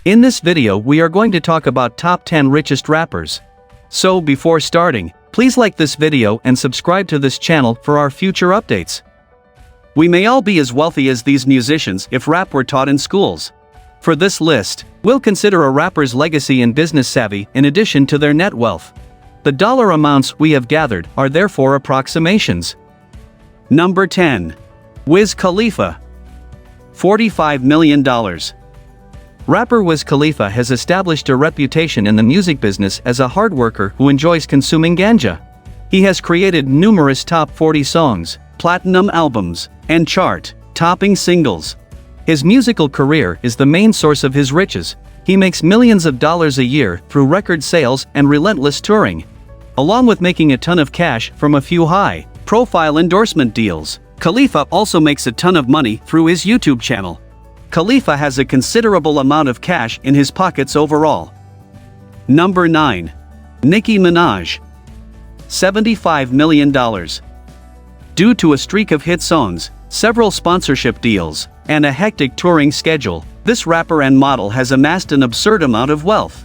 In this video we are going to talk about top 10 richest rappers. So before starting, please like this video and subscribe to this channel for our future updates. We may all be as wealthy as these musicians if rap were taught in schools. For this list, we'll consider a rapper's legacy and business savvy in addition to their net wealth. The dollar amounts we have gathered are therefore approximations. Number 10. Wiz Khalifa. $45 million. Rapper Wiz Khalifa has established a reputation in the music business as a hard worker who enjoys consuming ganja. He has created numerous top 40 songs, platinum albums, and chart-topping singles. His musical career is the main source of his riches. He makes millions of dollars a year through record sales and relentless touring. Along with making a ton of cash from a few high-profile endorsement deals, Khalifa also makes a ton of money through his YouTube channel. Khalifa has a considerable amount of cash in his pockets overall. Number 9. Nicki Minaj. $75 million. Due to a streak of hit songs, several sponsorship deals, and a hectic touring schedule, this rapper and model has amassed an absurd amount of wealth.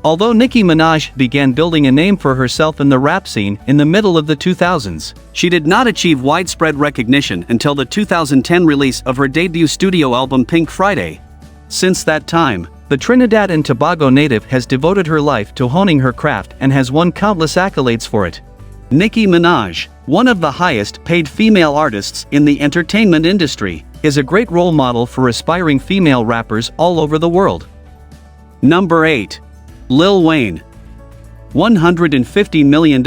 Although Nicki Minaj began building a name for herself in the rap scene in the middle of the 2000s, she did not achieve widespread recognition until the 2010 release of her debut studio album Pink Friday. Since that time, the Trinidad and Tobago native has devoted her life to honing her craft and has won countless accolades for it. Nicki Minaj, one of the highest-paid female artists in the entertainment industry, is a great role model for aspiring female rappers all over the world. Number 8. Lil Wayne. $150 million.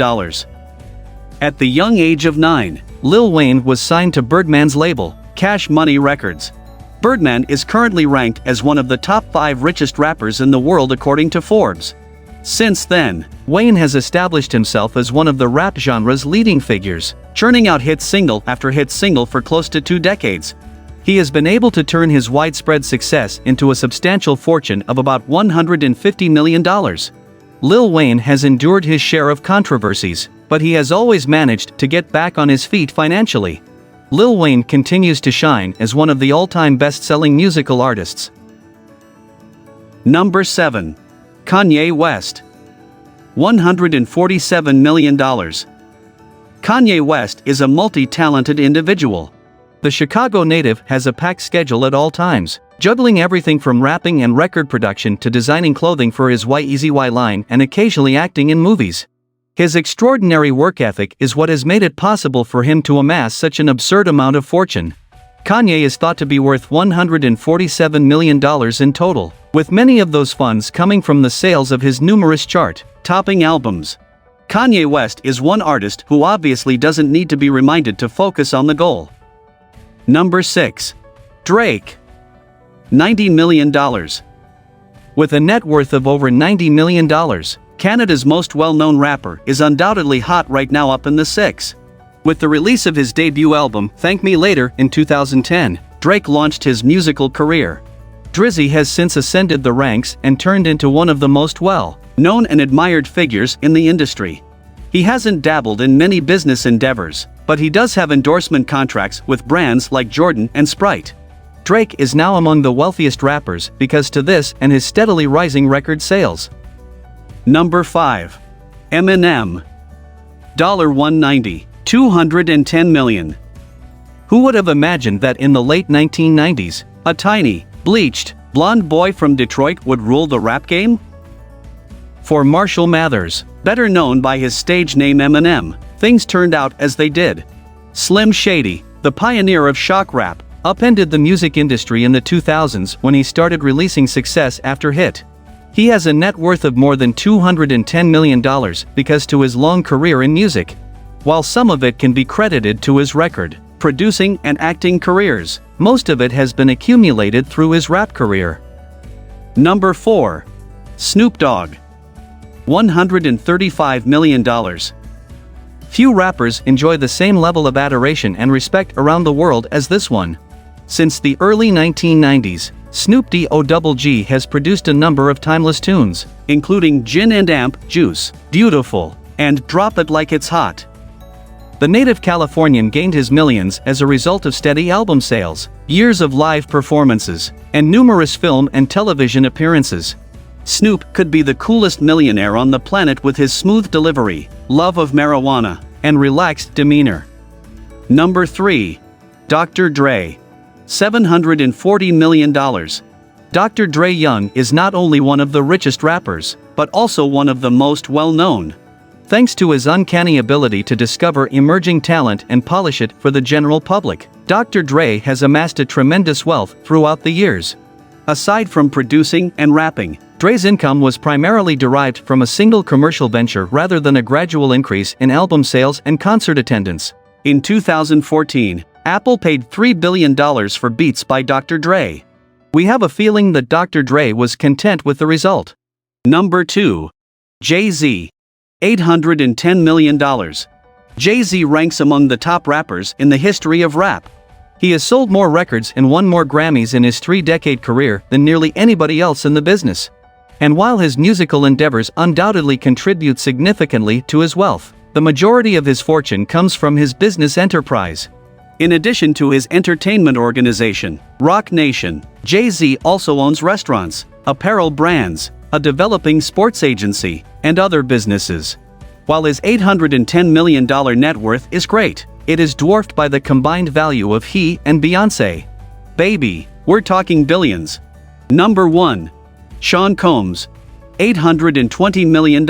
At the young age of 9, Lil Wayne was signed to Birdman's label, Cash Money Records. Birdman is currently ranked as one of the top 5 richest rappers in the world according to Forbes. Since then, Wayne has established himself as one of the rap genre's leading figures, churning out hit single after hit single for close to 2 decades. He has been able to turn his widespread success into a substantial fortune of about $150 million. Lil Wayne has endured his share of controversies, but he has always managed to get back on his feet financially. Lil Wayne continues to shine as one of the all-time best-selling musical artists. Number 7. Kanye West. $147 million. Kanye West is a multi-talented individual. The Chicago native has a packed schedule at all times, juggling everything from rapping and record production to designing clothing for his Yeezy line and occasionally acting in movies. His extraordinary work ethic is what has made it possible for him to amass such an absurd amount of fortune. Kanye is thought to be worth $147 million in total, with many of those funds coming from the sales of his numerous chart-topping albums. Kanye West is one artist who obviously doesn't need to be reminded to focus on the goal. Number 6. Drake. $90 million. With a net worth of over $90 million, Canada's most well-known rapper is undoubtedly hot right now, up in the 6. With the release of his debut album, Thank Me Later, in 2010, Drake launched his musical career. Drizzy has since ascended the ranks and turned into one of the most well-known and admired figures in the industry. He hasn't dabbled in many business endeavors, but he does have endorsement contracts with brands like Jordan and Sprite. Drake is now among the wealthiest rappers because to this and his steadily rising record sales. Number 5. Eminem. $190. $210 million. Who would have imagined that in the late 1990s, a tiny, bleached, blonde boy from Detroit would rule the rap game? For Marshall Mathers, better known by his stage name Eminem, things turned out as they did. Slim Shady, the pioneer of shock rap, upended the music industry in the 2000s when he started releasing success after hit. He has a net worth of more than $210 million because to his long career in music. While some of it can be credited to his record, producing and acting careers, most of it has been accumulated through his rap career. Number 4. Snoop Dogg. $135 million. Few rappers enjoy the same level of adoration and respect around the world as this one. Since the early 1990s, Snoop Dogg has produced a number of timeless tunes, including Gin and Amp, Juice, Beautiful, and Drop It Like It's Hot. The native Californian gained his millions as a result of steady album sales, years of live performances, and numerous film and television appearances. Snoop could be the coolest millionaire on the planet with his smooth delivery, love of marijuana, and relaxed demeanor. Number 3. Dr. Dre. $740 million. Dr. Dre Young is not only one of the richest rappers, but also one of the most well-known. Thanks to his uncanny ability to discover emerging talent and polish it for the general public, Dr. Dre has amassed a tremendous wealth throughout the years. Aside from producing and rapping, Dre's income was primarily derived from a single commercial venture rather than a gradual increase in album sales and concert attendance. In 2014, Apple paid $3 billion for Beats by Dr. Dre. We have a feeling that Dr. Dre was content with the result. Number 2. Jay-Z. $810 million. Jay-Z ranks among the top rappers in the history of rap. He has sold more records and won more Grammys in his 3-decade career than nearly anybody else in the business. And while his musical endeavors undoubtedly contribute significantly to his wealth, the majority of his fortune comes from his business enterprise. In addition to his entertainment organization, Roc Nation, Jay-Z also owns restaurants, apparel brands, a developing sports agency, and other businesses. While his $810 million net worth is great, it is dwarfed by the combined value of he and Beyoncé. Baby, we're talking billions. Number 1. Sean Combs. $820 million.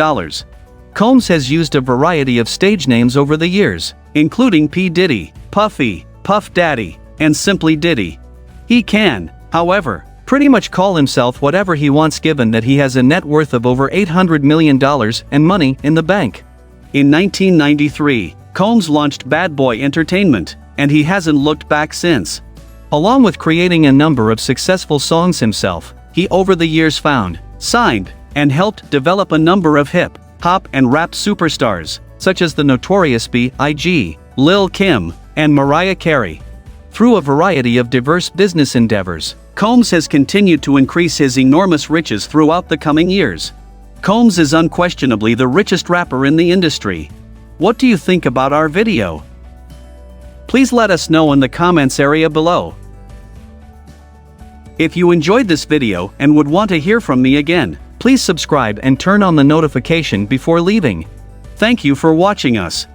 Combs has used a variety of stage names over the years, including P. Diddy, Puffy, Puff Daddy, and simply Diddy. He can, however, pretty much call himself whatever he wants given that he has a net worth of over $800 million and money in the bank. In 1993, Combs launched Bad Boy Entertainment, and he hasn't looked back since. Along with creating a number of successful songs himself, he over the years found, signed, and helped develop a number of hip, hop and rap superstars, such as the Notorious B.I.G., Lil Kim, and Mariah Carey. Through a variety of diverse business endeavors, Combs has continued to increase his enormous riches throughout the coming years. Combs is unquestionably the richest rapper in the industry. What do you think about our video? Please let us know in the comments area below. If you enjoyed this video and would want to hear from me again, please subscribe and turn on the notification before leaving. Thank you for watching us.